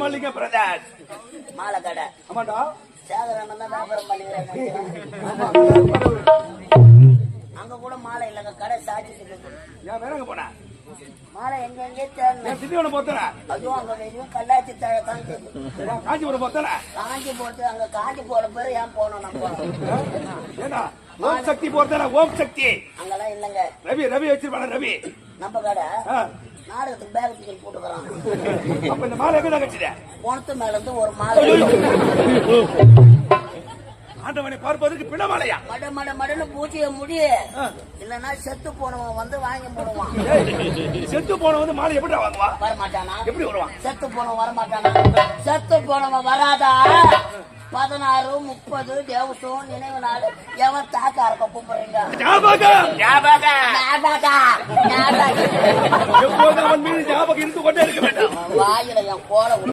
மல்லிகை பிரதேஷ் மாலை கடை. ஆமாடா சேகரன் தான் வியாபாரம் பண்ணிக்கிறேன். அங்க கூட மாலை இல்லைங்க, கடை சாட்சி. ஏன் வேற எங்க போன? மாலை எங்க எங்கே தேடணும். திண்டிவனம் போத்தல அதுவும் அங்க வெறும் கல்லாச்சி தழை தான். காஞ்சிபுரம் போத்தல காஞ்சி போட்டு அங்க காஞ்சி போற பேரு ஏன் போனோம் நம்ம? ஏடா ஓம் சக்தி போத்தல ஓம் சக்தி அங்கெல்லாம் இல்லைங்க. ரவி வச்சிருப்பான ரவி நம்ம கடை நாடகத்துக்கு பேக் டிக்கெட் போட்டுக்கிறான். அப்ப இந்த மாலை எங்க கட்சிட? போனத்து மேல இருந்து ஒரு மாலை. ஆண்டவனை பார்ப்பதற்கு பிண மாலையா? மட மட மடன்னு பூச்சிய முடி இல்லன்னா செத்து போனவன் வந்து வாங்கி போடுவான். செத்து போன வந்து மாலை எப்படி வாங்குவா? வரமாட்டானா? எப்படி வருவான்? செத்து போனவன் வரமாட்டானா? செத்து போனவன் வராதா? 16, 30 தேவசம் நினைவு நாள் எவன் தாக்கா இருக்க கூப்பிடுறீங்க? எப்போது அவன் மீது ஞாபகம் இருந்து கொண்டே இருக்க வேண்டும். வாயில என் கோல